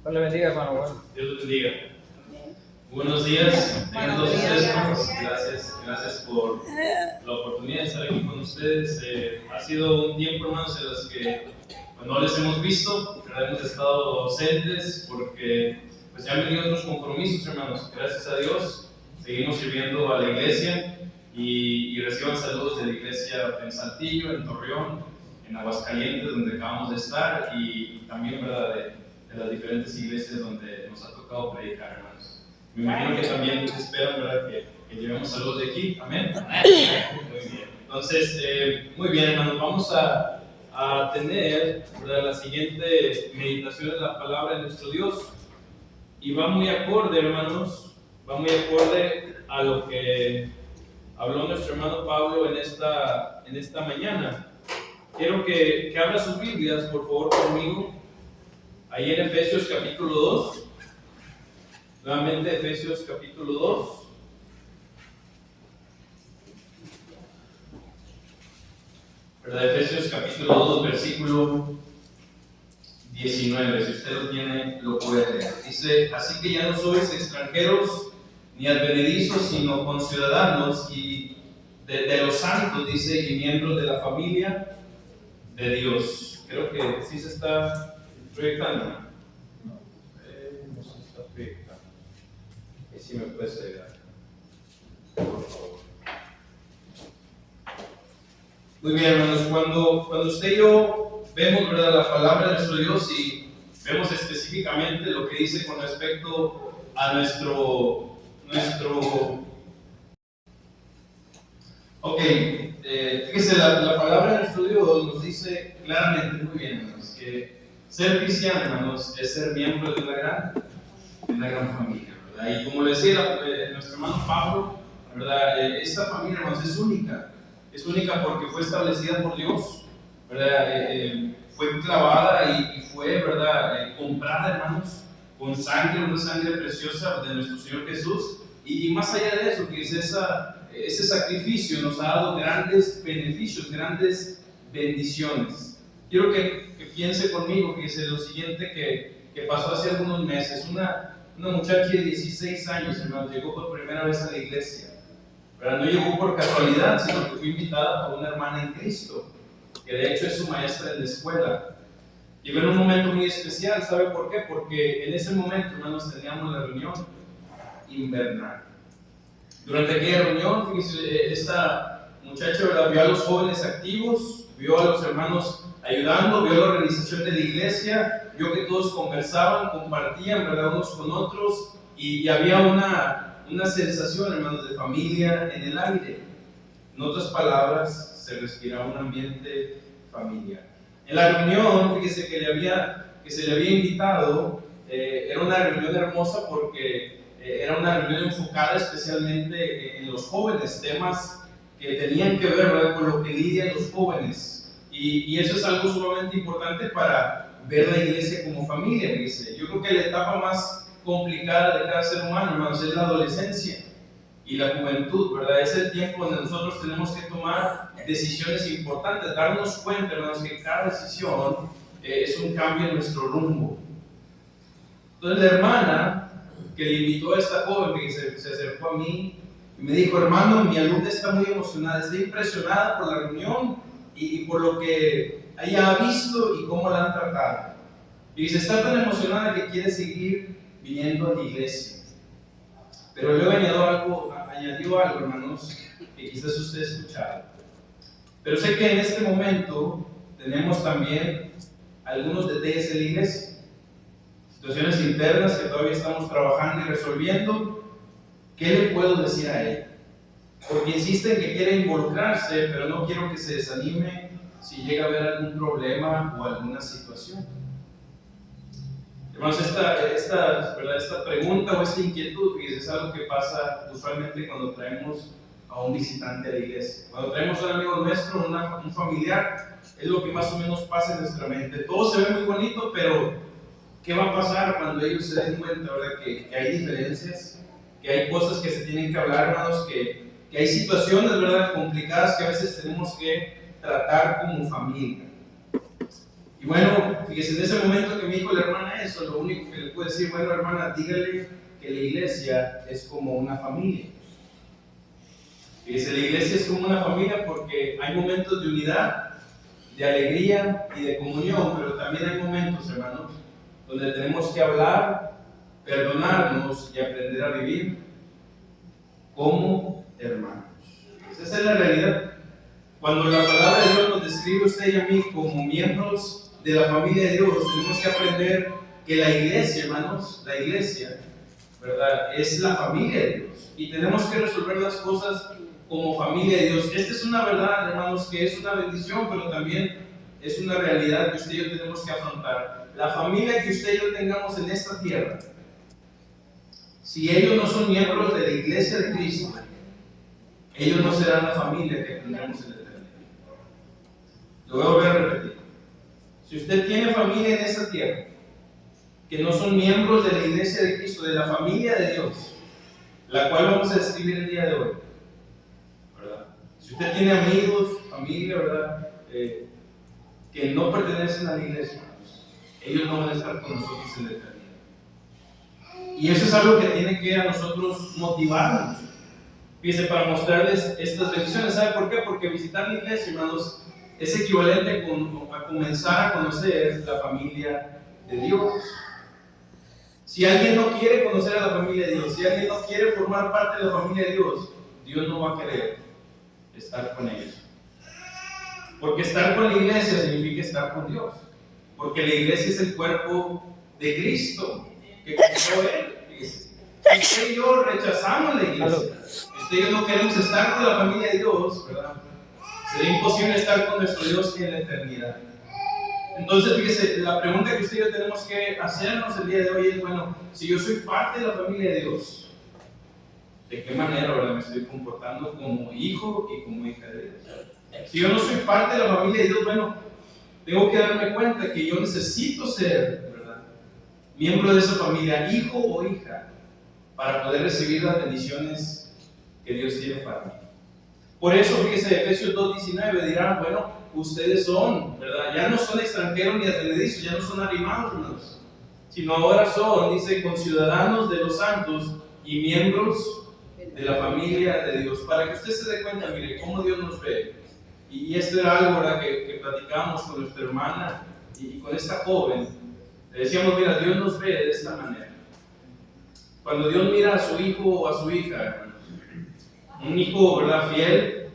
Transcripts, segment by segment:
Dios le bendiga, hermano. Bueno. Dios los bendiga. Buenos días. Tengan todos ustedes, hermanos. Gracias por la oportunidad de estar aquí con ustedes. Ha sido un tiempo, hermanos, en los que pues, no les hemos visto, pero hemos estado ausentes porque pues, ya han venido otros compromisos, hermanos. Gracias a Dios, seguimos sirviendo a la iglesia y reciban saludos de la iglesia en Saltillo, en Torreón, en Aguascalientes, donde acabamos de estar, y también, ¿verdad?, de las diferentes iglesias donde nos ha tocado predicar, hermanos. Me imagino que también esperan, ¿verdad?, que llevemos saludos de aquí. Amén. Muy bien. Entonces, muy bien, hermanos, vamos a tener, ¿verdad?, la siguiente meditación de la palabra de nuestro Dios, y va muy acorde, hermanos, va muy acorde a lo que habló nuestro hermano Pablo en esta mañana. Quiero que abra sus Biblias, por favor, conmigo, ahí en Efesios capítulo 2. Nuevamente, Efesios capítulo 2. ¿Verdad? Efesios capítulo 2, versículo 19. Si usted lo tiene, lo puede leer. Dice: así que ya no sois extranjeros ni advenedizos, sino conciudadanos y de los santos, dice, y miembros de la familia de Dios. Creo que sí se está proyectando. No se está proyectando. Y si me puedes ayudar, por favor. Muy bien, hermanos, cuando usted y yo vemos, ¿verdad?, la palabra de nuestro Dios y vemos específicamente lo que dice con respecto a nuestro fíjese, la palabra de nuestro Dios nos dice claramente, muy bien, hermanos, que ser cristiano, hermanos, es ser miembro de una gran familia, ¿verdad? Y como le decía nuestro hermano Pablo, ¿verdad?, esta familia, hermanos, es única porque fue establecida por Dios, ¿verdad? Fue clavada y fue, ¿verdad?, comprada, hermanos, con sangre, una sangre preciosa de nuestro Señor Jesús. Y más allá de eso, que es ese sacrificio nos ha dado grandes beneficios, grandes bendiciones. Quiero que piense conmigo, que es lo siguiente que pasó hace algunos meses. Una muchacha de 16 años, hermanos, llegó por primera vez a la iglesia. Pero no llegó por casualidad, sino que fue invitada por una hermana en Cristo, que de hecho es su maestra en la escuela. Llegó en un momento muy especial. ¿Sabe por qué? Porque en ese momento, hermanos, teníamos la reunión invernal. Durante aquella reunión, fíjense, esta muchacha, ¿verdad?, vio a los jóvenes activos, vio a los hermanos ayudando, vio la organización de la iglesia, vio que todos conversaban, compartían, ¿verdad?, unos con otros, y había una sensación, hermanos, de familia en el aire. En otras palabras, se respiraba un ambiente familiar. En la reunión, fíjese que se le había invitado, era una reunión hermosa porque era una reunión enfocada especialmente en los jóvenes, temas que tenían que ver, ¿verdad?, con lo que lidian los jóvenes. Y eso es algo sumamente importante para ver la iglesia como familia. Fíjese. Yo creo que la etapa más complicada de cada ser humano, hermanos, es la adolescencia y la juventud, ¿verdad? Es el tiempo donde nosotros tenemos que tomar decisiones importantes, darnos cuenta, hermanos, que cada decisión es un cambio en nuestro rumbo. Entonces la hermana que le invitó a esta joven, que se acercó a mí y me dijo: hermano, mi alumna está muy emocionada, está impresionada por la reunión y por lo que ella ha visto y cómo la han tratado. Y dice, está tan emocionada que quiere seguir viniendo a la iglesia. Pero luego añadió algo, hermanos, que quizás usted escuchara. Pero sé que en este momento tenemos también algunos detalles en la iglesia, situaciones internas que todavía estamos trabajando y resolviendo. ¿Qué le puedo decir a ella? Porque insiste en que quiere involucrarse, pero no quiero que se desanime si llega a haber algún problema o alguna situación. Hermanos, esta pregunta o esta inquietud es algo que pasa usualmente cuando traemos a un visitante a la iglesia. Cuando traemos a un amigo nuestro, un familiar, es lo que más o menos pasa en nuestra mente. Todo se ve muy bonito, pero ¿qué va a pasar cuando ellos se den cuenta, ¿verdad?, que hay diferencias, que hay cosas que se tienen que hablar, hermanos, que hay situaciones, ¿verdad?, complicadas que a veces tenemos que tratar como familia? Y bueno, fíjese, en ese momento que me dijo la hermana eso, lo único que le puedo decir, bueno, hermana, dígale que la iglesia es como una familia. Fíjese, la iglesia es como una familia porque hay momentos de unidad, de alegría y de comunión, pero también hay momentos, hermanos, donde tenemos que hablar, perdonarnos y aprender a vivir como hermanos. Esa es la realidad. Cuando la palabra de Dios nos describe a usted y a mí como miembros de la familia de Dios, tenemos que aprender que la iglesia, hermanos, la iglesia, ¿verdad?, es la familia de Dios. Y tenemos que resolver las cosas como familia de Dios. Esta es una verdad, hermanos, que es una bendición, pero también es una realidad que usted y yo tenemos que afrontar. La familia que usted y yo tengamos en esta tierra, si ellos no son miembros de la iglesia de Cristo, ellos no serán la familia que tendremos en la eternidad. Lo voy a volver a repetir. Si usted tiene familia en esta tierra, que no son miembros de la iglesia de Cristo, de la familia de Dios, la cual vamos a describir el día de hoy, ¿verdad? Si usted tiene amigos, familia, ¿verdad?, que no pertenecen a la iglesia, ellos no van a estar con nosotros en la eternidad. Y eso es algo que tiene que a nosotros motivarnos. Fíjense, para mostrarles estas bendiciones. ¿Sabe por qué? Porque visitar la iglesia, hermanos, es equivalente a comenzar a conocer la familia de Dios. Si alguien no quiere conocer a la familia de Dios, si alguien no quiere formar parte de la familia de Dios, Dios no va a querer estar con ellos. Porque estar con la iglesia significa estar con Dios. Porque la iglesia es el cuerpo de Cristo que compró Él. Si usted y yo rechazamos la iglesia, usted y yo no queremos estar con la familia de Dios, ¿verdad?, sería imposible estar con nuestro Dios en la eternidad. Entonces, fíjese, la pregunta que usted y yo tenemos que hacernos el día de hoy es, bueno, si yo soy parte de la familia de Dios, ¿de qué manera, verdad, me estoy comportando como hijo y como hija de Dios? Si yo no soy parte de la familia de Dios, bueno, tengo que darme cuenta que yo necesito ser, ¿verdad?, miembro de esa familia, hijo o hija, para poder recibir las bendiciones que Dios tiene para mí. Por eso, fíjese, Efesios 2:19 dirán, bueno, ustedes son, ¿verdad?, ya no son extranjeros ni advenedizos, ya no son arrimados, hermanos, sino ahora son, dice, conciudadanos de los santos y miembros de la familia de Dios. Para que usted se dé cuenta, mire, cómo Dios nos ve. Y esto era algo, ¿verdad?, que platicábamos con nuestra hermana y con esta joven. Le decíamos, mira, Dios nos ve de esta manera. Cuando Dios mira a su hijo o a su hija, hermanos, un hijo, ¿verdad?, fiel,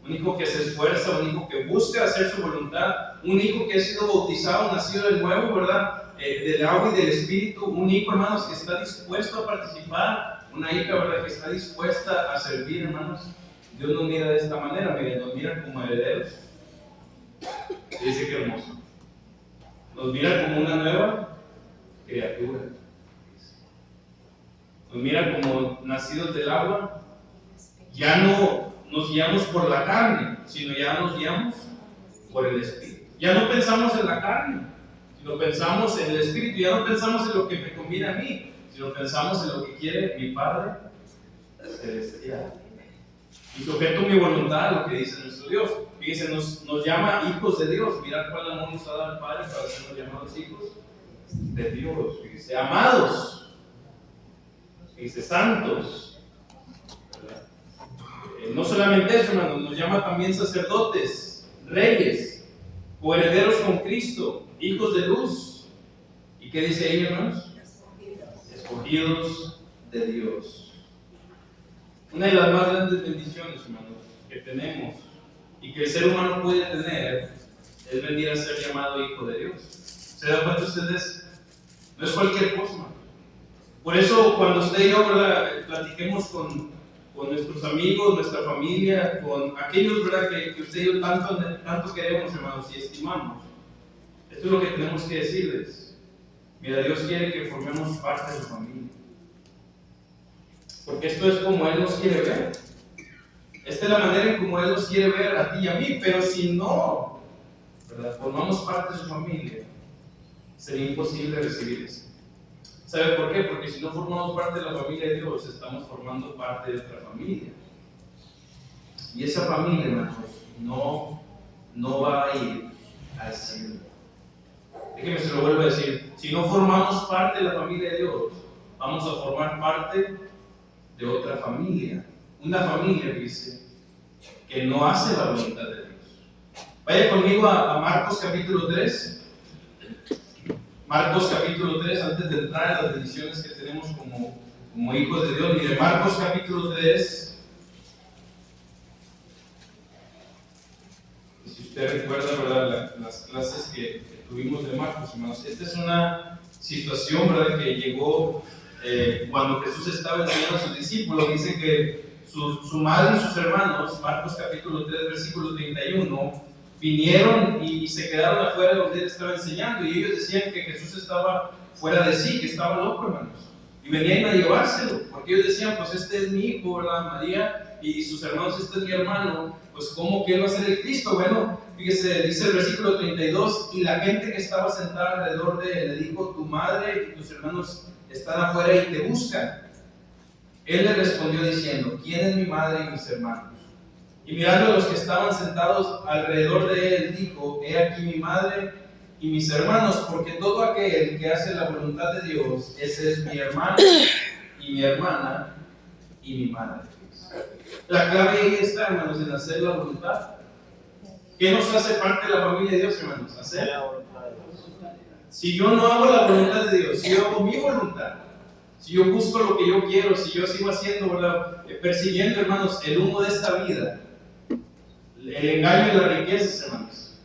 un hijo que se esfuerza, un hijo que busca hacer su voluntad, un hijo que ha sido bautizado, nacido de nuevo, ¿verdad?, del agua y del espíritu, un hijo, hermanos, que está dispuesto a participar, una hija, ¿verdad?, que está dispuesta a servir, hermanos. Dios nos mira de esta manera, miren, nos mira como herederos. Dice que hermoso. Nos mira como una nueva criatura. Nos mira como nacidos del agua. Ya no nos guiamos por la carne, sino ya nos guiamos por el Espíritu. Ya no pensamos en la carne, sino pensamos en el Espíritu. Ya no pensamos en lo que me conviene a mí, sino pensamos en lo que quiere mi Padre celestial. Y sujeto mi voluntad a lo que dice nuestro Dios. Fíjense, nos llama hijos de Dios. Mirad cuál amor nos ha dado el Padre para sernos llamados hijos de Dios. Fíjense, amados. Fíjense, santos. No solamente eso, hermanos, nos llama también sacerdotes, reyes, coherederos con Cristo, hijos de luz. ¿Y qué dice ahí, hermanos? Escogidos de Dios. Una de las más grandes bendiciones, hermanos, que tenemos y que el ser humano puede tener es venir a ser llamado hijo de Dios. ¿Se dan cuenta ustedes? No es cualquier cosa, hermano. Por eso, cuando usted y yo, ¿verdad?, platiquemos con nuestros amigos, nuestra familia, con aquellos, ¿verdad?, que usted y yo tanto queremos, hermanos, y estimamos, esto es lo que tenemos que decirles. Mira, Dios quiere que formemos parte de su familia. Porque esto es como Él nos quiere ver. Esta es la manera en como Él nos quiere ver a ti y a mí. Pero si no, ¿verdad?, formamos parte de su familia, sería imposible recibir eso. ¿Sabe por qué? Porque si no formamos parte de la familia de Dios, estamos formando parte de otra familia. Y esa familia, hermanos, no va a ir al cielo. Déjeme se lo vuelvo a decir, si no formamos parte de la familia de Dios, vamos a formar parte de otra familia. Una familia, dice, que no hace la voluntad de Dios. Vaya conmigo a Marcos capítulo 3. Marcos capítulo 3, antes de entrar en las bendiciones que tenemos como hijos de Dios. Mire, Marcos capítulo 3. Si usted recuerda, ¿verdad?, las clases que tuvimos de Marcos, hermanos. Esta es una situación, ¿verdad?, que llegó cuando Jesús estaba enseñando a sus discípulos. Dice que su madre y sus hermanos, Marcos capítulo 3, versículo 31, vinieron y se quedaron afuera donde él estaba enseñando, y ellos decían que Jesús estaba fuera de sí, que estaba loco, hermanos, y venían a llevárselo, porque ellos decían, pues este es mi hijo, ¿verdad? María y sus hermanos, este es mi hermano, pues ¿cómo que él va a ser el Cristo? Bueno, fíjese, dice el versículo 32, y la gente que estaba sentada alrededor de él le dijo, tu madre y tus hermanos están afuera y te buscan. Él le respondió diciendo, ¿quién es mi madre y mis hermanos? Y mirando a los que estaban sentados alrededor de él, dijo, he aquí mi madre y mis hermanos, porque todo aquel que hace la voluntad de Dios, ese es mi hermano y mi hermana y mi madre. La clave ahí está, hermanos, en hacer la voluntad. ¿Qué nos hace parte de la familia de Dios, hermanos? Hacer la voluntad de Dios. Si yo no hago la voluntad de Dios, si yo hago mi voluntad, si yo busco lo que yo quiero, si yo sigo haciendo, ¿verdad?, persiguiendo, hermanos, el humo de esta vida, el engaño y las riquezas, hermanos,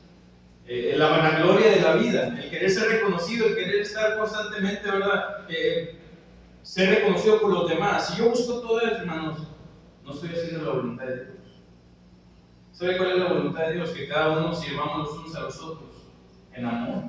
la vanagloria de la vida, el querer ser reconocido, el querer estar constantemente, ¿verdad?, ser reconocido por los demás. Si yo busco todo eso, hermanos, no estoy haciendo la voluntad de Dios. ¿Sabe cuál es la voluntad de Dios? Que cada uno sirvamos los unos a los otros en amor.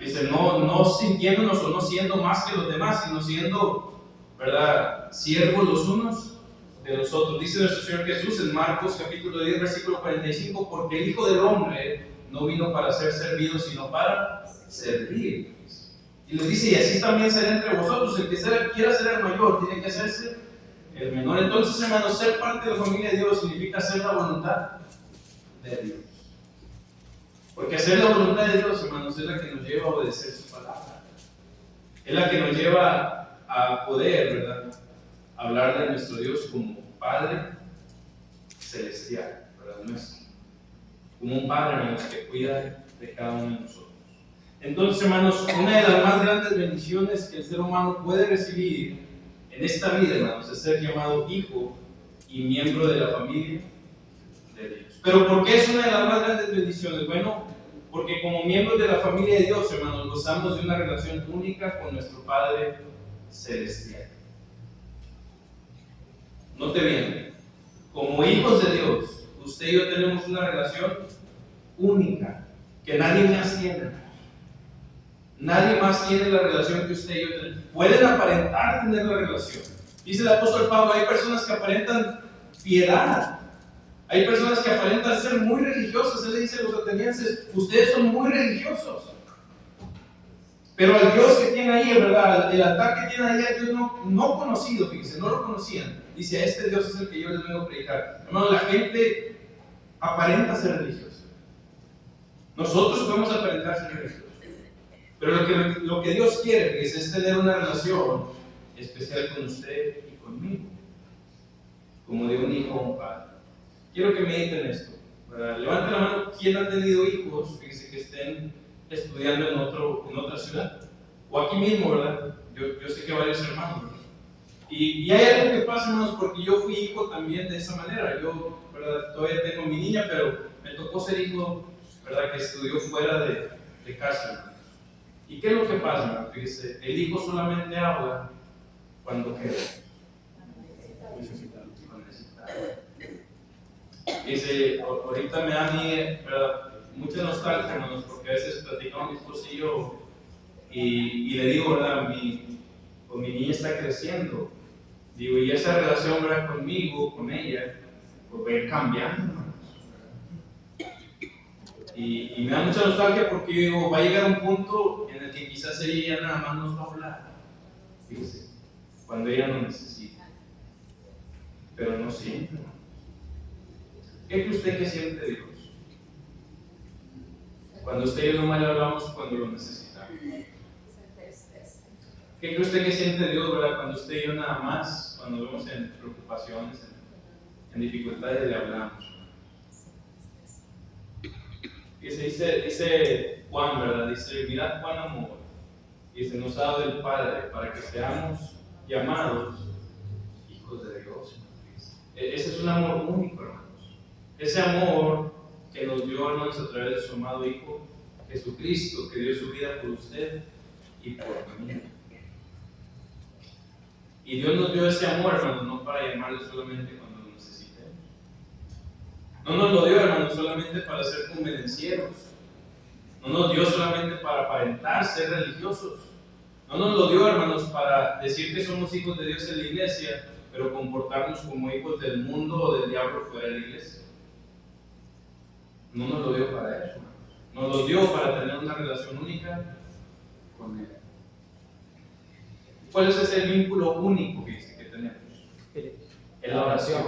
Dice, no sintiéndonos o no siendo más que los demás, sino siendo, ¿verdad?, siervos los unos de los otros. Dice nuestro Señor Jesús en Marcos capítulo 10, versículo 45, porque el Hijo del Hombre no vino para ser servido, sino para servir. Y les dice, y así también será entre vosotros, el que quiera ser el mayor, tiene que hacerse el menor. Entonces, hermanos, ser parte de la familia de Dios significa hacer la voluntad de Dios. Porque hacer la voluntad de Dios, hermanos, es la que nos lleva a obedecer su palabra. Es la que nos lleva a poder, ¿verdad?, hablarle a nuestro Dios como Padre celestial, ¿verdad?, nuestro. Como un Padre, hermanos, que cuida de cada uno de nosotros. Entonces, hermanos, una de las más grandes bendiciones que el ser humano puede recibir en esta vida, hermanos, es ser llamado hijo y miembro de la familia de Dios. Pero ¿por qué es una de las más grandes bendiciones? Bueno, porque como miembros de la familia de Dios, hermanos, gozamos de una relación única con nuestro Padre celestial. Note bien, como hijos de Dios, usted y yo tenemos una relación única que nadie más tiene. Nadie más tiene la relación que usted y yo tenemos. Pueden aparentar tener la relación. Dice el apóstol Pablo, hay personas que aparentan piedad. Hay personas que aparentan ser muy religiosas. Él le dice a los atenienses, ustedes son muy religiosos. Pero al Dios que tiene ahí, ¿verdad?, el altar que tiene ahí, al Dios no conocido, fíjense, no lo conocían. Dice, este Dios es el que yo les vengo a predicar. Hermano, la gente aparenta ser religiosa. Nosotros podemos aparentar ser religiosos. Pero lo que Dios quiere, fíjense, es tener una relación especial con usted y conmigo. Como de un hijo a un padre. Quiero que mediten esto, ¿verdad? Levante la mano, ¿quién ha tenido hijos, fíjense, que estén estudiando en otra ciudad? O aquí mismo, ¿verdad? Yo sé que varios hermanos, ¿verdad? Y hay algo que pasa, hermanos, porque yo fui hijo también de esa manera. Yo, ¿verdad?, todavía tengo mi niña, pero me tocó ser hijo, ¿verdad?, que estudió fuera de casa, hermanos. ¿Y qué es lo que pasa, hermanos? Fíjense, el hijo solamente habla cuando quiere. Dice, ahorita me da a mí, ¿verdad?, mucha nostalgia, hermanos, porque a veces platicamos mi esposo y yo, y le digo, ¿verdad?, mi niña está creciendo. Digo, y esa relación, ¿verdad?, conmigo, con ella, pues va a ir cambiando, hermanos. Y me da mucha nostalgia porque yo digo, va a llegar un punto en el que quizás ella nada más nos va a hablar. Fíjese, cuando ella lo necesita. Pero no siempre. ¿Qué cree usted que siente Dios? Cuando usted y yo nomás le hablamos cuando lo necesitamos. ¿Qué cree usted que siente Dios, verdad? Cuando usted y yo nada más, cuando vemos en preocupaciones, en dificultades, le hablamos. Y dice Juan, ¿verdad? Dice, mirad cuán amor. Y se nos ha dado el Padre para que seamos llamados hijos de Dios. Ese es un amor único, hermanos. Ese amor que nos dio, hermanos, a través de su amado Hijo Jesucristo, que dio su vida por usted y por mí. Y Dios nos dio ese amor, hermanos, no para llamarle solamente cuando lo necesitemos. No nos lo dio, hermanos, solamente para ser convenencieros. No nos dio solamente para aparentar ser religiosos. No nos lo dio, hermanos, para decir que somos hijos de Dios en la iglesia, pero comportarnos como hijos del mundo o del diablo fuera de la iglesia. No nos lo dio para eso, hermanos. Nos lo dio para tener una relación única con Él. ¿Cuál es ese vínculo único que tenemos? En la oración.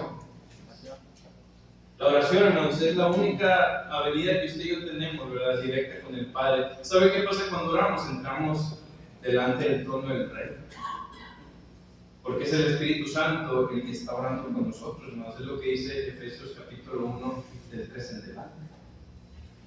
La oración, hermanos, es la única avenida que usted y yo tenemos, ¿verdad? Directa con el Padre. ¿Sabe qué pasa cuando oramos? Entramos delante del trono del Rey. Porque es el Espíritu Santo el que está orando con nosotros, hermanos. Es lo que dice Efesios capítulo 1, del 3 en adelante.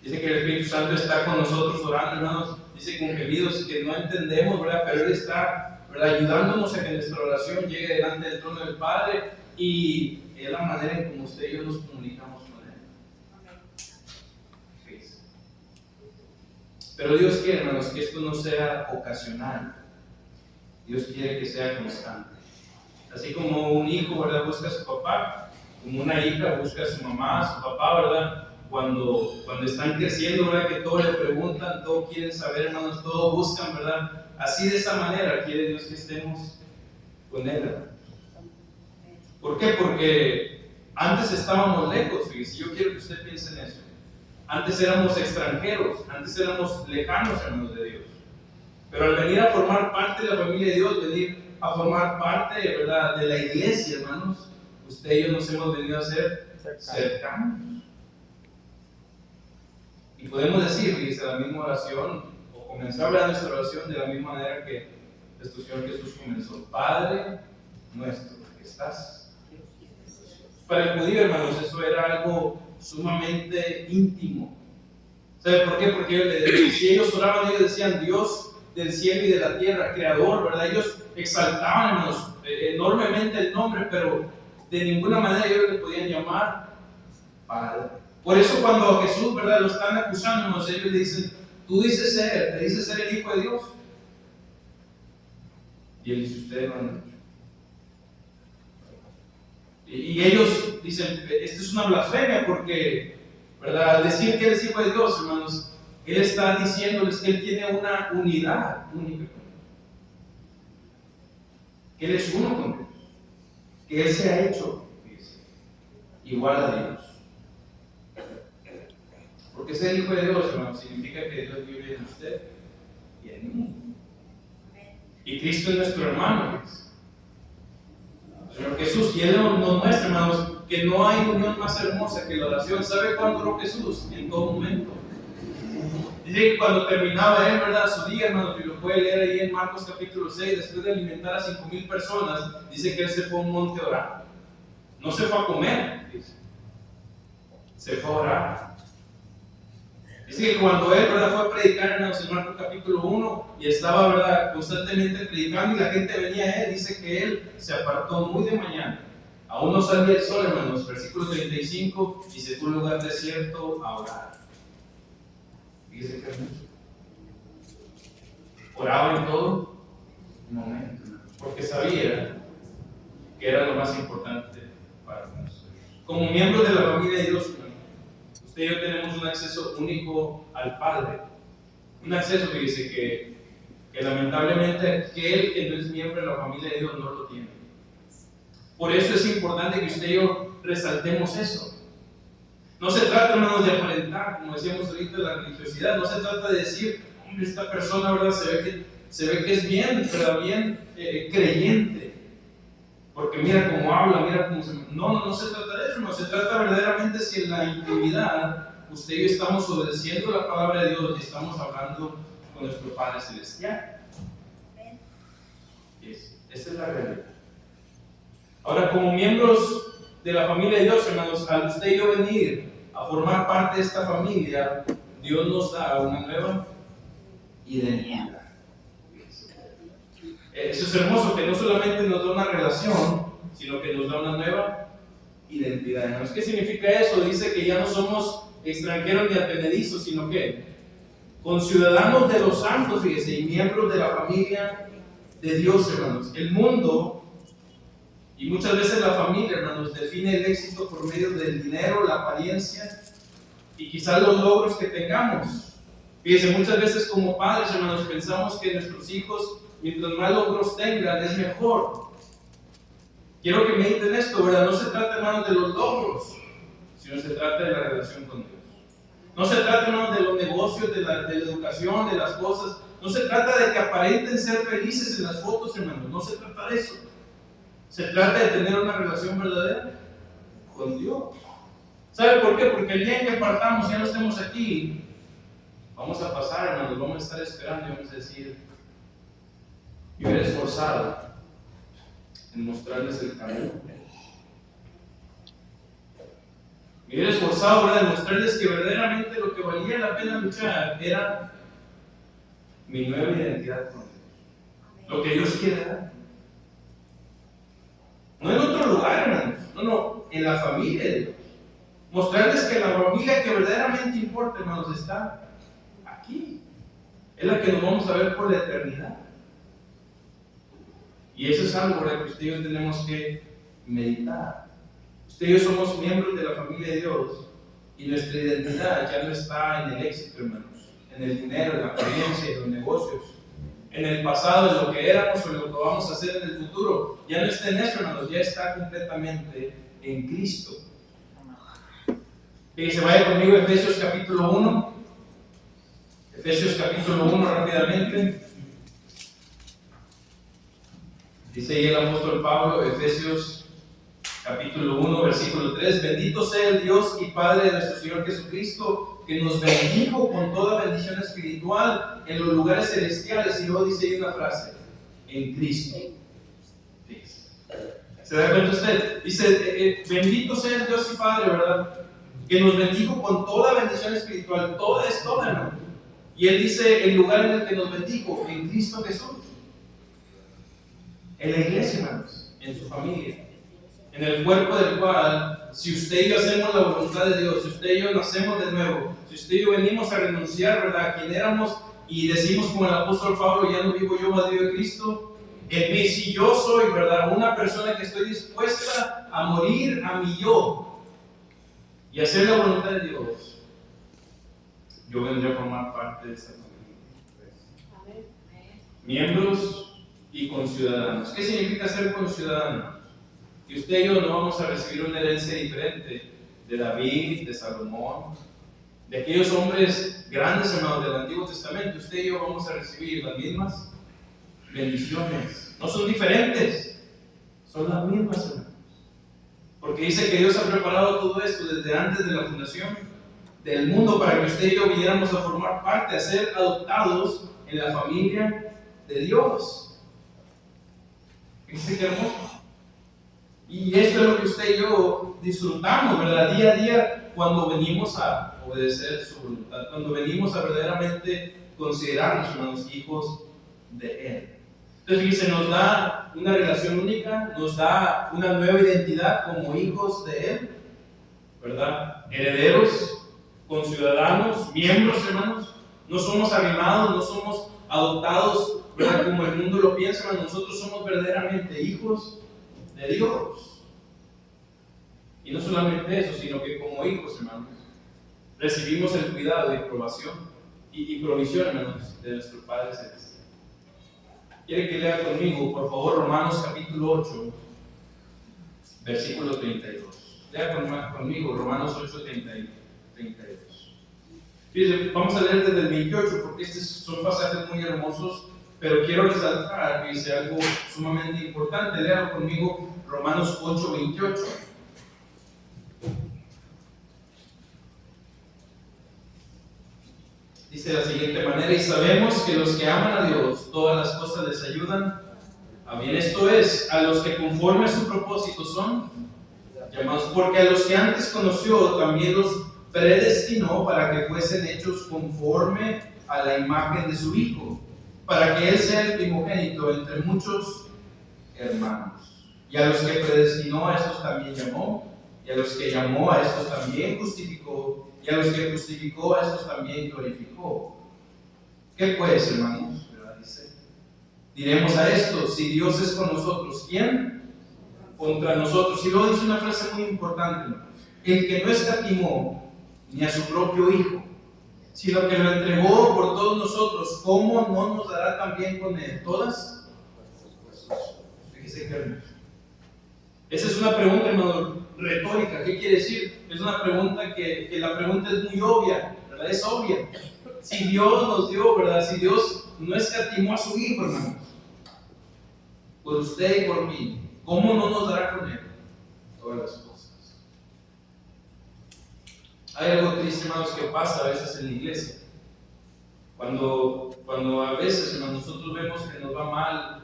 Dice que el Espíritu Santo está con nosotros orando, hermanos. Dice con gemidos que no entendemos, ¿verdad? Pero Él está, ¿verdad?, ayudándonos a que nuestra oración llegue delante del trono del Padre, y es la manera en como usted y yo nos comunicamos con Él. Sí. Pero Dios quiere, hermanos, que esto no sea ocasional. Dios quiere que sea constante. Así como un hijo, ¿verdad?, busca a su papá, como una hija busca a su mamá, a su papá, ¿verdad? Cuando están creciendo, ¿verdad?, que todo le preguntan, todo quieren saber, hermanos, todo buscan, ¿verdad? Así, de esa manera quiere Dios que estemos con Él, ¿verdad? ¿Por qué? Porque antes estábamos lejos, fíjese. Yo quiero que usted piense en eso. Antes éramos extranjeros, antes éramos lejanos, hermanos, de Dios. Pero al venir a formar parte de la familia de Dios, venir a formar parte, ¿verdad?, de la iglesia, hermanos, usted y yo nos hemos venido a ser cercanos. Y podemos decir, fíjese, la misma oración, o comenzar a hablar nuestra oración de la misma manera que nuestro Señor Jesús comenzó. Padre nuestro que estás. Para el judío, hermanos, eso era algo sumamente íntimo. ¿Sabe por qué? Porque si ellos oraban, ellos decían Dios del cielo y de la tierra, creador, ¿verdad? Ellos exaltaban, hermanos, enormemente el nombre, pero de ninguna manera ellos le podían llamar Padre. Por eso cuando a Jesús, ¿verdad?, lo están acusando, hermanos, ellos le dicen, tú dices ser, te dices ser el Hijo de Dios. Y él dice, ustedes lo han dicho. Y ellos dicen, esto es una blasfemia porque, ¿verdad?, al decir que Él es Hijo de Dios, hermanos, Él está diciéndoles que Él tiene una unidad única con Dios. Que Él es uno con Dios. Que Él se ha hecho igual a Dios. Porque ser Hijo de Dios, hermanos, significa que Dios vive en usted y en mí. Y Cristo es nuestro hermano, Señor Jesús, y Él nos muestra, hermanos, que no hay unión más hermosa que la oración. ¿Sabe cuándo oró Jesús? En todo momento. Dice que cuando terminaba Él, ¿verdad?, su día, hermanos, y lo puede leer ahí en Marcos capítulo 6, después de alimentar a 5,000 personas, dice que Él se fue a un monte a orar. No se fue a comer, dice. Se fue a orar. Dice que cuando Él, ¿verdad?, fue a predicar, hermanos, en Marcos capítulo 1, y estaba, ¿verdad?, constantemente predicando, y la gente venía a Él, dice que Él se apartó muy de mañana. Aún no salía el sol, hermanos, versículo 35, y se fue a un lugar desierto a orar. Dice que oraba en todo momento, porque sabía que era lo más importante para nosotros. Como miembros de la familia de Dios, usted y yo tenemos un acceso único al Padre. Un acceso que dice que lamentablemente aquel que no es miembro de la familia de Dios no lo tiene. Por eso es importante que usted y yo resaltemos eso. No se trata, hermanos, de aparentar, como decíamos ahorita, la religiosidad. No se trata de decir, hombre, esta persona, ¿verdad?, se ve que es bien, pero bien creyente. Porque mira cómo habla, mira cómo se... No se trata de eso, no se trata verdaderamente si en la intimidad usted y yo estamos obedeciendo la palabra de Dios y estamos hablando con nuestro Padre Celestial. Esa es la realidad. Ahora, como miembros de la familia de Dios, hermanos, al usted y yo venir a formar parte de esta familia, Dios nos da una nueva identidad. Eso es hermoso, que no solamente nos da una relación, sino que nos da una nueva identidad. Hermanos, ¿qué significa eso? Dice que ya no somos extranjeros ni advenedizos, sino que conciudadanos de los santos, fíjese, y miembros de la familia de Dios, hermanos. El mundo, y muchas veces la familia, hermanos, define el éxito por medio del dinero, la apariencia y quizás los logros que tengamos. Fíjense, muchas veces como padres, hermanos, pensamos que nuestros hijos, mientras más logros tengan, es mejor. Quiero que mediten esto, ¿verdad? No se trata, hermanos, de los logros, sino se trata de la relación con Dios. No se trata, hermanos, de los negocios, de la educación, de las cosas. No se trata de que aparenten ser felices en las fotos, hermanos. No se trata de eso. Se trata de tener una relación verdadera con Dios. ¿Sabe por qué? Porque el día en que partamos, ya no estemos aquí, vamos a pasar, hermanos, vamos a estar esperando y vamos a decir: yo era esforzado en mostrarles el camino. Me hubiera esforzado, ¿verdad?, en mostrarles que verdaderamente lo que valía la pena luchar era mi nueva identidad con Dios. Lo que Dios quiere dar. No en otro lugar, hermanos. No, en la familia de Dios. Mostrarles que la familia que verdaderamente importa, hermanos, está aquí. Es la que nos vamos a ver por la eternidad. Y eso es algo, ¿verdad?, que usted y yo tenemos que meditar. Usted y yo somos miembros de la familia de Dios y nuestra identidad ya no está en el éxito, hermanos, en el dinero, en la apariencia, en los negocios, en el pasado, en lo que éramos o en lo que vamos a hacer en el futuro. Ya no está en eso, hermanos, ya está completamente en Cristo. Que se vaya conmigo a Efesios capítulo 1. Efesios capítulo 1 rápidamente. Dice ahí el apóstol Pablo, Efesios capítulo 1, versículo 3: bendito sea el Dios y Padre de nuestro Señor Jesucristo, que nos bendijo con toda bendición espiritual en los lugares celestiales. Y luego dice ahí una frase: en Cristo. ¿Se da cuenta usted? Dice, bendito sea el Dios y Padre, ¿verdad?, que nos bendijo con toda bendición espiritual. Toda es toda, hermano. Y él dice el lugar en el que nos bendijo: en Cristo Jesús. En la iglesia, hermanos, en su familia, en el cuerpo del cual, si usted y yo hacemos la voluntad de Dios, si usted y yo nacemos de nuevo, si usted y yo venimos a renunciar, ¿verdad?, a quien éramos, y decimos como el apóstol Pablo: ya no vivo yo, mas vive Cristo en mí. Si yo soy, ¿verdad?, una persona que estoy dispuesta a morir a mi yo y hacer la voluntad de Dios, yo vendré a formar parte de esta familia. Miembros y conciudadanos. ¿Qué significa ser conciudadanos? Que usted y yo no vamos a recibir una herencia diferente de David, de Salomón, de aquellos hombres grandes, hermanos, del Antiguo Testamento. Usted y yo vamos a recibir las mismas bendiciones. No son diferentes, son las mismas, hermanos. Porque dice que Dios ha preparado todo esto desde antes de la fundación del mundo para que usted y yo viniéramos a formar parte, a ser adoptados en la familia de Dios. Fíjense qué hermoso. Y esto es lo que usted y yo disfrutamos, ¿verdad?, día a día, cuando venimos a obedecer su voluntad, cuando venimos a verdaderamente considerarnos, hermanos, hijos de Él. Entonces, fíjense, nos da una relación única, nos da una nueva identidad como hijos de Él, ¿verdad? Herederos, conciudadanos, miembros, hermanos. No somos arrimados, no somos adoptados, ¿verdad?, como el mundo lo piensa, hermanos. Nosotros somos verdaderamente hijos de Dios. Y no solamente eso, sino que como hijos, hermanos, recibimos el cuidado y aprobación y provisión, hermanos, de nuestro Padre Celestial. ¿Quiere que lea conmigo, por favor, Romanos capítulo 8, versículo 32? Lea conmigo Romanos 8, 32. Fíjense, vamos a leer desde el 28, porque estos son pasajes muy hermosos, pero quiero resaltar que dice algo sumamente importante. Léalo conmigo, Romanos 8, 28. Dice de la siguiente manera: y sabemos que los que aman a Dios, todas las cosas les ayudan a bien. Esto es, a los que conforme a su propósito son llamados, porque a los que antes conoció también los predestinó para que fuesen hechos conforme a la imagen de su Hijo, para que Él sea el primogénito entre muchos hermanos. Y a los que predestinó, a estos también llamó, y a los que llamó, a estos también justificó, y a los que justificó, a estos también glorificó. ¿Qué pues, hermanos? Dice, diremos a esto: si Dios es con nosotros, ¿quién contra nosotros? Y luego dice una frase muy importante, hermanos: el que no escatimó ni a su propio Hijo, sino que lo entregó por todos nosotros, ¿cómo no nos dará también con Él todas? Fíjese que hermoso. Esa es una pregunta, hermano, retórica. ¿Qué quiere decir? Es una pregunta que la pregunta es muy obvia, ¿verdad? Es obvia. Si Dios nos dio, ¿verdad? Si Dios no escatimó a su Hijo, hermanos, por usted y por mí, ¿cómo no nos dará con Él todas las cosas? Hay algo triste, hermanos, que pasa a veces en la iglesia. Cuando a veces, hermanos, nosotros vemos que nos va mal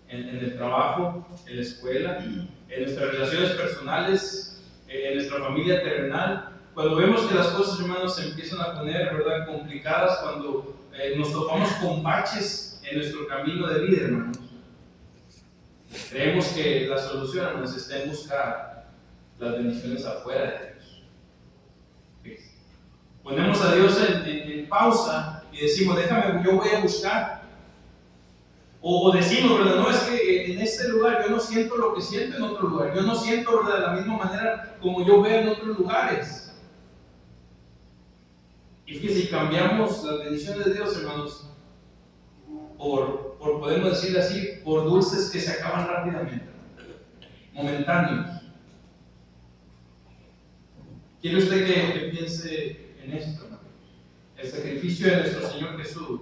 en el trabajo, en la escuela, en nuestras relaciones personales, en nuestra familia terrenal, cuando vemos que las cosas, hermanos, se empiezan a poner, ¿verdad?, complicadas, cuando nos topamos con baches en nuestro camino de vida, hermanos, creemos que la solución, hermanos, está en buscar las bendiciones afuera de Dios. Ponemos a Dios en pausa y decimos: déjame, yo voy a buscar. O decimos, ¿verdad? No, es que en este lugar yo no siento lo que siento en otro lugar. Yo no siento, ¿verdad?, de la misma manera como yo veo en otros lugares. Y fíjense, si cambiamos las bendiciones de Dios, hermanos, por podemos decirlo así, por dulces que se acaban rápidamente, momentáneos. ¿Quiere usted que piense en esto, hermano? El sacrificio de nuestro Señor Jesús,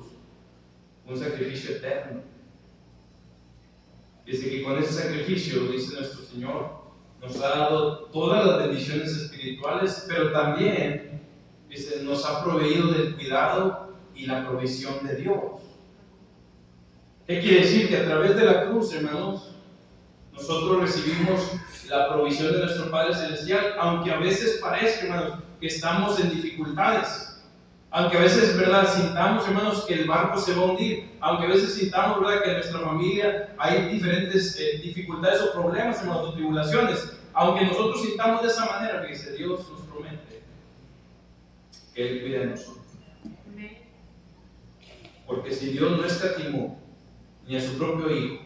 un sacrificio eterno. Dice que con ese sacrificio, dice nuestro Señor, nos ha dado todas las bendiciones espirituales, pero también, dice, nos ha proveído del cuidado y la provisión de Dios. ¿Qué quiere decir? Que a través de la cruz, hermanos, nosotros recibimos la provisión de nuestro Padre Celestial, aunque a veces parezca, hermanos, que estamos en dificultades. Aunque a veces, ¿verdad?, sintamos, hermanos, que el barco se va a hundir. Aunque a veces sintamos, ¿verdad?, que en nuestra familia hay diferentes dificultades o problemas, hermanos, o tribulaciones. Aunque nosotros sintamos de esa manera, fíjese, Dios nos promete que Él cuida de nosotros. Porque si Dios no escatimó ni a su propio Hijo,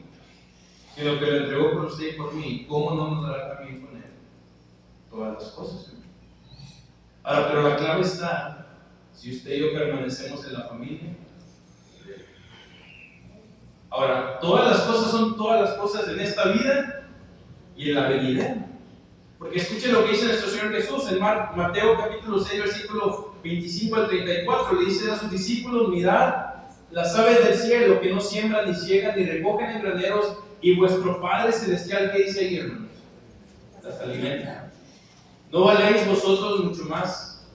sino que lo entregó por usted y por mí, ¿cómo no nos dará también con Él todas las cosas, hermanos? Ahora, pero la clave está: si usted y yo permanecemos en la familia. Ahora, todas las cosas son todas las cosas en esta vida y en la venidera. Porque escuche lo que dice nuestro Señor Jesús en Mateo capítulo 6, versículo 25 al 34. Le dice a sus discípulos: mirad las aves del cielo, que no siembran ni ciegan ni recogen en graneros, y vuestro Padre Celestial, ¿qué dice ahí, hermanos? Las alimenta. ¿No valéis vosotros mucho más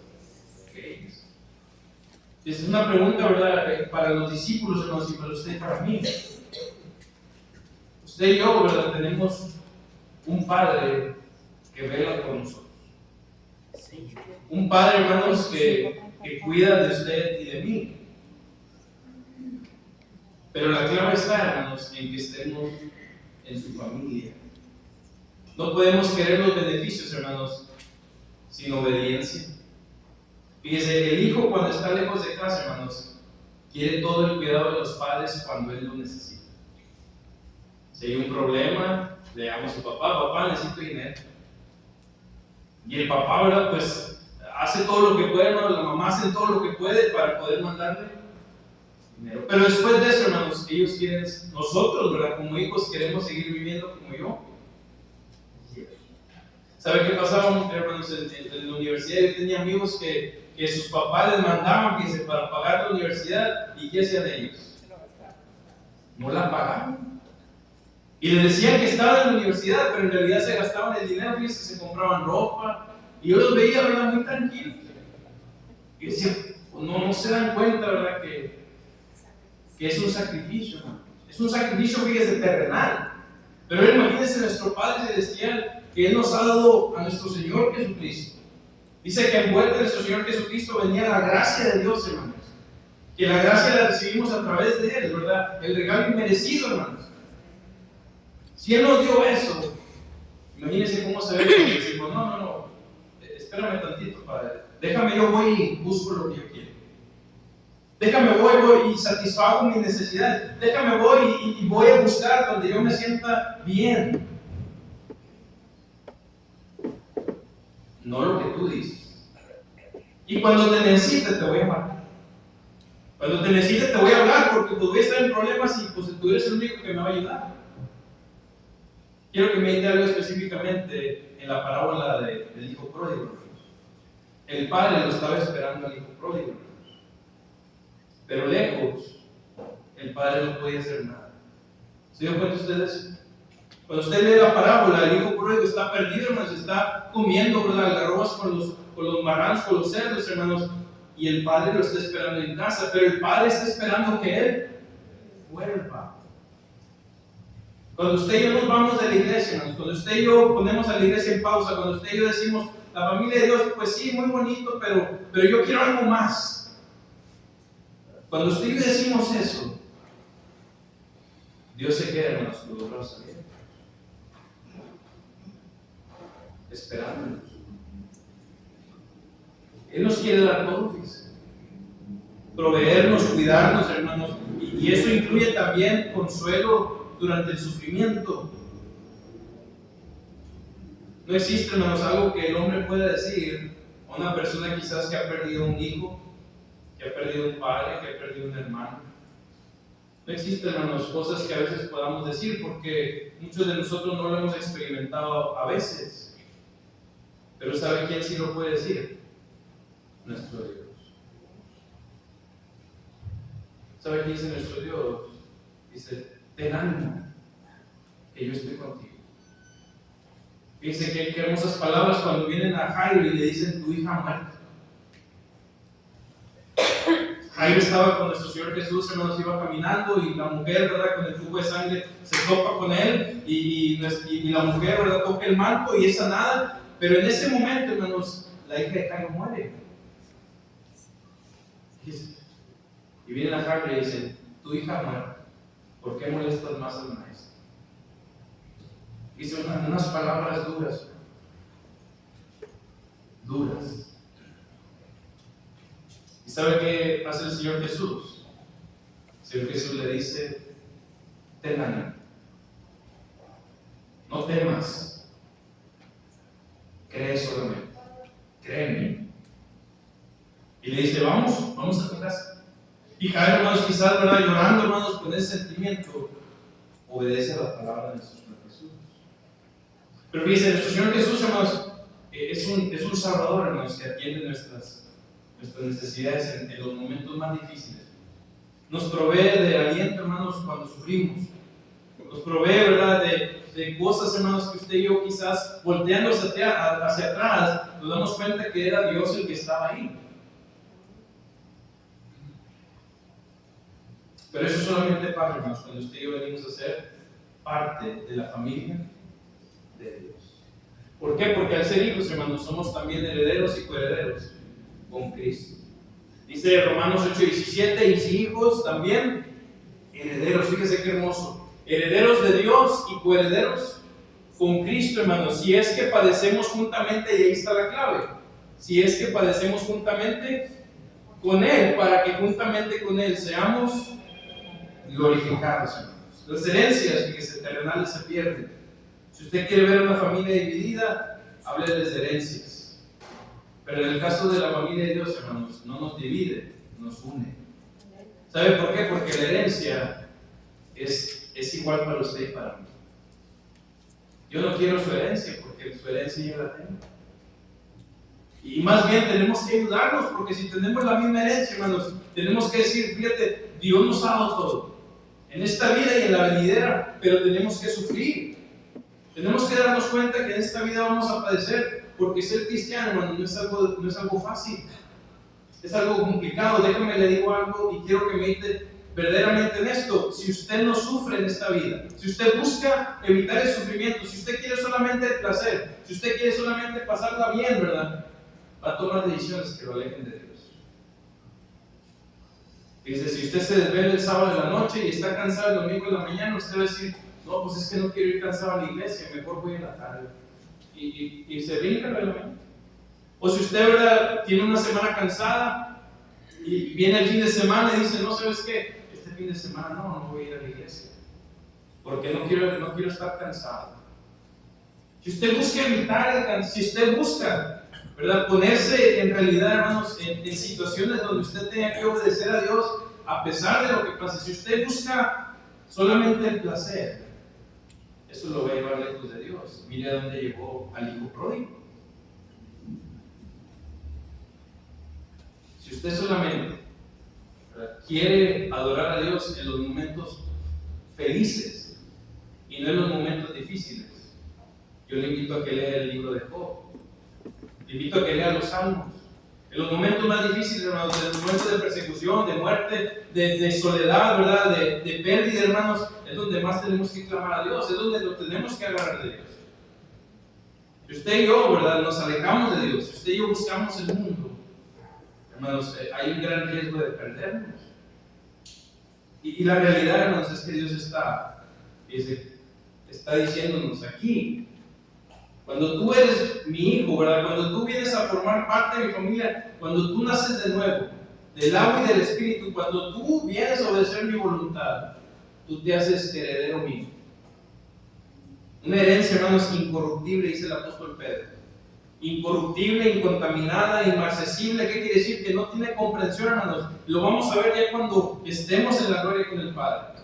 que ellos? Esa es una pregunta, ¿verdad?, para los discípulos, hermanos, y para usted y para mí. Usted y yo, ¿verdad?, tenemos un Padre que vela por nosotros. Un Padre, hermanos, que cuida de usted y de mí. Pero la clave está, hermanos, en que estemos en su familia. No podemos querer los beneficios, hermanos, sin obediencia. Fíjese, el hijo, cuando está lejos de casa, hermanos, quiere todo el cuidado de los padres cuando él lo necesita. Si hay un problema, le llama a su papá: papá, necesito dinero. Y el papá, ¿verdad?, pues hace todo lo que puede, ¿no? La mamá hace todo lo que puede para poder mandarle dinero. Pero después de eso, hermanos, ellos quieren, nosotros, ¿verdad?, como hijos, queremos seguir viviendo como yo. ¿Sabe qué pasaba, hermanos, en la universidad? Yo tenía amigos que sus papás les mandaban, fíjense, para pagar la universidad, ¿y qué hacían ellos? No la pagaban. Y les decían que estaban en la universidad, pero en realidad se gastaban el dinero, fíjense, se compraban ropa, y yo los veía, ¿verdad?, muy tranquilos. Y decían: no se dan cuenta, ¿verdad? Que es un sacrificio, hermano. Es un sacrificio, fíjese, terrenal. Pero imagínense nuestro Padre Celestial, que Él nos ha dado a nuestro Señor Jesucristo. Dice que envuelto en nuestro Señor Jesucristo venía la gracia de Dios, hermanos. Que la gracia la recibimos a través de Él, ¿verdad? El regalo inmerecido, hermanos. Si Él nos dio eso, imagínense cómo se ve cuando decimos, no, espérame tantito, Padre. Déjame, yo voy y busco lo que yo quiero. Déjame, voy y satisfago mis necesidades. Déjame, voy y voy a buscar donde yo me sienta bien. No lo que tú dices. Y cuando te necesites, te voy a amar. Cuando te necesites, te voy a hablar, porque pues voy a estar en problemas y pues tú eres el único que me va a ayudar. Quiero que me diga algo específicamente en la parábola del hijo pródigo. El padre lo estaba esperando al hijo pródigo, pero lejos, el padre no podía hacer nada. ¿Se dio cuenta ustedes? Cuando usted lee la parábola, el hijo pródigo está perdido, hermanos, está comiendo, ¿verdad?, algarrobas con los marranos, con los cerdos, hermanos, y el padre lo está esperando en casa, pero el padre está esperando que él vuelva. Cuando usted y yo nos vamos de la iglesia, hermanos, cuando usted y yo ponemos a la iglesia en pausa, cuando usted y yo decimos, la familia de Dios, pues sí, muy bonito, pero yo quiero algo más. Cuando usted y yo decimos eso, Dios se queda, hermanos, con los brazos abiertos, esperándonos. Él nos quiere dar todo, fíjense. Proveernos, cuidarnos, hermanos, y eso incluye también consuelo durante el sufrimiento. No existe, hermanos, algo que el hombre pueda decir a una persona quizás que ha perdido un hijo, que ha perdido un padre, que ha perdido un hermano. No existen, hermanos, cosas que a veces podamos decir porque muchos de nosotros no lo hemos experimentado a veces. Pero ¿sabe quién sí lo puede decir? Nuestro Dios. ¿Sabe qué dice nuestro Dios? Dice, ten ánimo, que yo estoy contigo. Dice que qué hermosas palabras cuando vienen a Jairo y le dicen, tu hija ha muerto. Jairo estaba con nuestro Señor Jesús, hermanos, iba caminando y la mujer, ¿verdad?, con el flujo de sangre se topa con él y la mujer, ¿verdad?, toca el manto y es sanada. Pero en ese momento, hermanos, la hija de Jairo muere. Y vienen a Jairo y le dicen, tu hija ha muerto, ¿por qué molestas más al maestro? Dice unas palabras duras. ¿Y sabe qué hace el Señor Jesús? El Señor Jesús le dice, ten ánimo, no temas, cree solamente, cree en mí. Y le dice, vamos a tu casa. Y Jairo, hermanos, quizás, ¿verdad?, llorando, hermanos, con ese sentimiento, obedece a la palabra de nuestro Señor Jesús. Pero fíjense, nuestro Señor Jesús, hermanos, es un Salvador, hermanos, que atiende nuestras necesidades en los momentos más difíciles. Nos provee de aliento, hermanos, cuando sufrimos. Nos provee, ¿verdad?, de cosas, hermanos, que usted y yo quizás volteando hacia atrás, nos damos cuenta que era Dios el que estaba ahí. Pero eso solamente pasa, hermanos, cuando usted y yo venimos a ser parte de la familia de Dios. ¿Por qué? Porque al ser hijos, hermanos, somos también herederos y coherederos con Cristo. Dice Romanos 8:17, y si hijos también herederos. Fíjese qué hermoso. Herederos de Dios y coherederos con Cristo, hermanos. Si es que padecemos juntamente, y ahí está la clave. Si es que padecemos juntamente con Él, para que juntamente con Él seamos glorificados, hermanos. Las herencias, fíjese, terrenales se pierden. Si usted quiere ver una familia dividida, hábleles de herencias. Pero en el caso de la familia de Dios, hermanos, no nos divide, nos une. ¿Sabe por qué? Porque la herencia es igual para usted y para mí. Yo no quiero su herencia, porque su herencia yo la tengo. Y más bien tenemos que ayudarnos, porque si tenemos la misma herencia, hermanos, tenemos que decir, fíjate, Dios nos ha dado todo, en esta vida y en la venidera, pero tenemos que sufrir. Tenemos que darnos cuenta que en esta vida vamos a padecer, porque ser cristiano, hermano, no es algo fácil. Es algo complicado. Déjame le digo algo y quiero que medite verdaderamente en esto. Si usted no sufre en esta vida, si usted busca evitar el sufrimiento, si usted quiere solamente el placer, si usted quiere solamente pasarla bien, ¿verdad?, va a tomar decisiones que lo alejen de Dios. Dice, si usted se desvela el sábado de la noche y está cansado el domingo de la mañana, usted va a decir, no, pues es que no quiero ir cansado a la iglesia, mejor voy en la tarde. Y se brinca la mañana. O si usted, ¿verdad?, tiene una semana cansada y viene el fin de semana y dice, no, ¿sabes qué? Este fin de semana no voy a ir a la iglesia, porque no quiero estar cansado. Si usted busca evitar el cansancio, si usted busca, ¿verdad?, ponerse en realidad, hermanos, en situaciones donde usted tenga que obedecer a Dios a pesar de lo que pase, si usted busca solamente el placer, eso lo va a llevar lejos de Dios. Mire a dónde llevó al hijo pródigo. Si usted solamente, ¿verdad?, quiere adorar a Dios en los momentos felices y no en los momentos difíciles, yo le invito a que lea el libro de Job. Le invito a que lea los Salmos. En los momentos más difíciles, hermanos, en los momentos de persecución, de muerte, de soledad, ¿verdad?, de pérdida, hermanos, es donde más tenemos que clamar a Dios, es donde lo tenemos que agarrar de Dios. Si usted y yo, ¿verdad?, nos alejamos de Dios, si usted y yo buscamos el mundo, hermanos, hay un gran riesgo de perdernos. Y la realidad, hermanos, es que Dios está diciéndonos aquí, cuando tú eres mi hijo, ¿verdad?, cuando tú vienes a formar parte de mi familia, cuando tú naces de nuevo, del agua y del espíritu, cuando tú vienes a obedecer mi voluntad, tú te haces heredero mío. Una herencia, hermanos, incorruptible, dice el apóstol Pedro. Incorruptible, incontaminada, inmarcesible. ¿Qué quiere decir? Que no tiene comprensión, hermanos. Lo vamos a ver ya cuando estemos en la gloria con el Padre.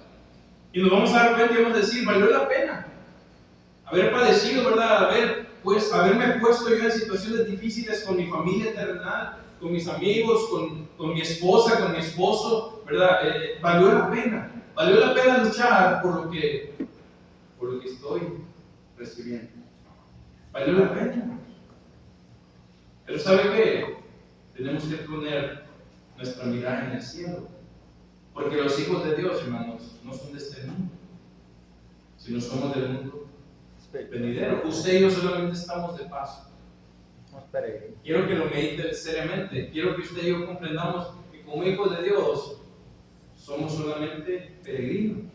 Y nos vamos a dar cuenta y vamos a decir, valió la pena haber padecido, ¿verdad? Haberme puesto yo en situaciones difíciles con mi familia terrenal, con mis amigos, con mi esposa, con mi esposo, ¿verdad? Valió la pena luchar por lo que estoy recibiendo. Valió la pena. Pero ¿sabe qué? Tenemos que poner nuestra mirada en el cielo, porque los hijos de Dios, hermanos, no son de este mundo, sino somos del mundo venidero. Usted y yo solamente estamos de paso. Quiero que lo medite seriamente. Quiero que usted y yo comprendamos que como hijos de Dios somos solamente peregrinos.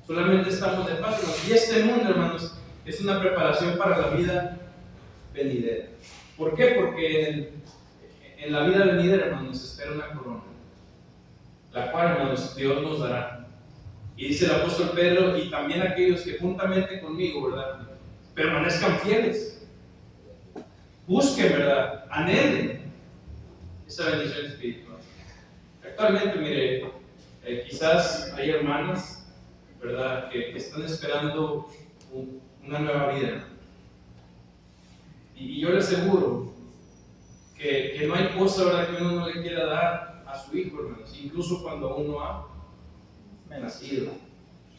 Solamente estamos de paso. Y este mundo, hermanos, es una preparación para la vida venidera. ¿Por qué? Porque en la vida venidera, hermanos, nos espera una corona, la cual, hermanos, Dios nos dará. Y dice el apóstol Pedro, y también aquellos que juntamente conmigo, ¿verdad?, permanezcan fieles. Busquen, ¿verdad?, anhelen esa bendición espiritual. Actualmente, mire, quizás hay hermanas, ¿verdad?, que están esperando una nueva vida. Y yo le aseguro que no hay cosa, ¿verdad?, que uno no le quiera dar a su hijo, hermanos, incluso cuando uno ha nacido.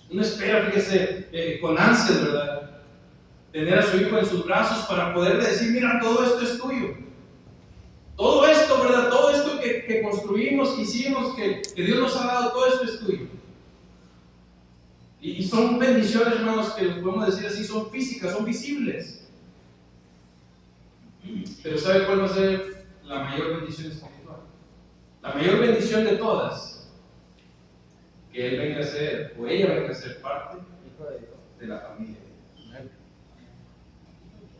Uno espera, fíjese, con ansias, ¿verdad?, tener a su hijo en sus brazos para poderle decir, mira, todo esto es tuyo. Todo esto, ¿verdad?, todo esto que construimos, que hicimos, que Dios nos ha dado, todo esto es tuyo. Y son bendiciones, hermanos, que los podemos decir así, son físicas, son visibles. Pero ¿sabe cuál va a ser la mayor bendición espiritual? La mayor bendición de todas. Que él venga a ser, o ella venga a ser parte de la familia.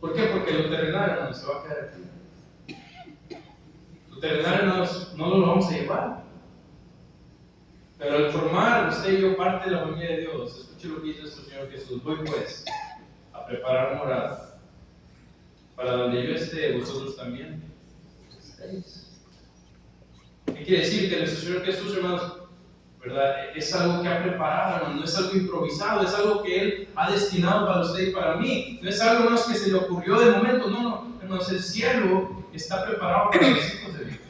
¿Por qué? Porque lo terrenal, hermanos, se va a quedar aquí. Lo terrenal, hermanos, no lo vamos a llevar. Pero al formar usted y yo parte de la familia de Dios, escuche lo que dice nuestro Señor Jesús: voy pues a preparar morada, para donde yo esté, vosotros también estéis. ¿Qué quiere decir? Que nuestro Señor Jesús, hermanos, ¿verdad?, es algo que ha preparado, hermano, no es algo improvisado, es algo que Él ha destinado para usted y para mí. No es algo más que se le ocurrió de momento, no, hermanos, el cielo está preparado para los hijos de Dios.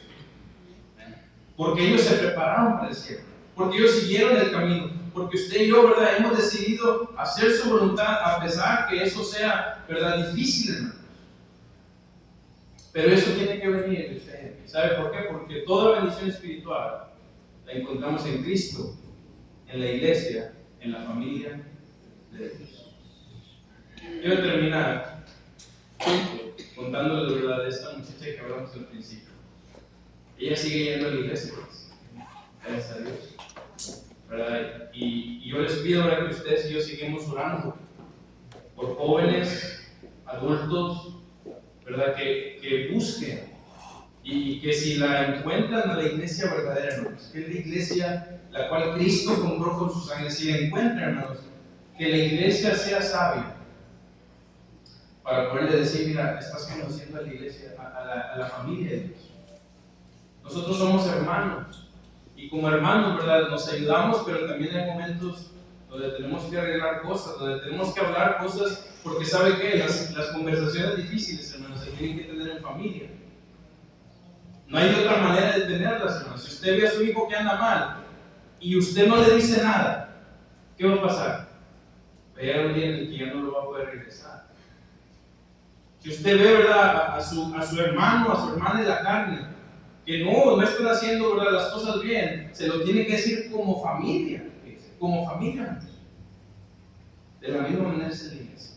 Porque ellos se prepararon para el cielo, porque ellos siguieron el camino, porque usted y yo, ¿verdad?, hemos decidido hacer su voluntad a pesar que eso sea, ¿verdad?, difícil, hermanos. Pero eso tiene que venir de ustedes. ¿Sabe por qué? Porque toda bendición espiritual la encontramos en Cristo, en la iglesia, en la familia de Dios. Quiero terminar contándole la verdad de esta muchacha que hablamos al principio. Ella sigue yendo a la iglesia, gracias a Dios, ¿verdad? Y yo les pido ahora que ustedes y yo seguimos orando por jóvenes, adultos, ¿verdad? Que busquen y que si la encuentran a la iglesia verdadera, hermanos, que es la iglesia la cual Cristo compró con su sangre, si la encuentran, hermanos, que la iglesia sea sabia para poderle decir, mira, estás conociendo a la iglesia, a la familia de Dios. Nosotros somos hermanos y como hermanos, ¿verdad? Nos ayudamos, pero también hay momentos donde tenemos que arreglar cosas, donde tenemos que hablar cosas, porque sabe que las conversaciones difíciles, hermanos, se tienen que tener en familia. No hay otra manera de tenerlas, hermanos. Si usted ve a su hijo que anda mal y usted no le dice nada, ¿qué va a pasar? Va a llegar un día en el que ya no lo va a poder regresar. Si usted ve, ¿verdad?, a su hermano, a su hermana de la carne, que no están haciendo, ¿verdad?, las cosas bien, se lo tiene que decir como familia, hermanos. De la misma manera es en la iglesia.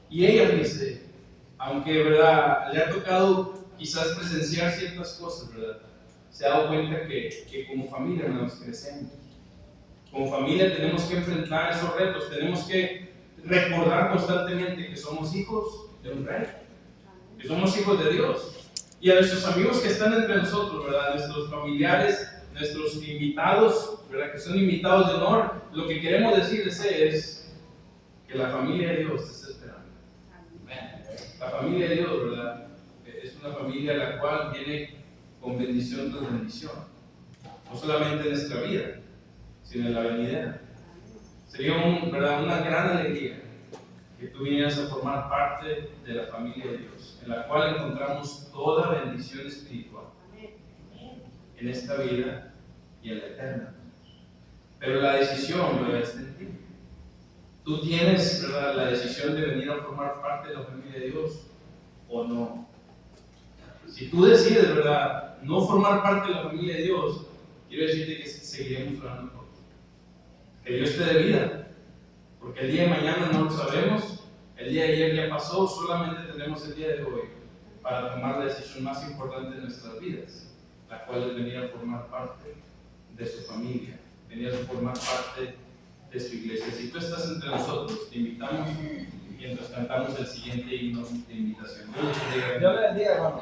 Y ella dice, aunque, ¿verdad?, le ha tocado quizás presenciar ciertas cosas, ¿verdad?, se ha dado cuenta que como familia, hermanos, crecemos. Como familia tenemos que enfrentar esos retos, tenemos que recordar constantemente que somos hijos de un rey, que somos hijos de Dios. Y a nuestros amigos que están entre nosotros, ¿verdad?, nuestros familiares, nuestros invitados, ¿verdad?, que son invitados de honor, lo que queremos decirles es que la familia de Dios te está esperando. La familia de Dios, ¿verdad?, es una familia la cual viene con bendición tras bendición, no solamente en nuestra vida, sino en la venidera. Sería ¿verdad?, una gran alegría que tú vinieras a formar parte de la familia de Dios, en la cual encontramos toda bendición espiritual en esta vida y en la eterna. Pero la decisión, ¿verdad?, está en ti. Tú tienes, ¿verdad?, la decisión de venir a formar parte de la familia de Dios o no. Si tú decides, ¿verdad?, no formar parte de la familia de Dios, quiero decirte que seguiremos orando por ti. Que Dios te dé vida, porque el día de mañana no lo sabemos, el día de ayer ya pasó, solamente tenemos el día de hoy para tomar la decisión más importante de nuestras vidas, la cual es venir a formar parte de su familia, venir a formar parte de su iglesia. Si tú estás entre nosotros, te invitamos mientras cantamos el siguiente himno de invitación. Dios le bendiga, hermano.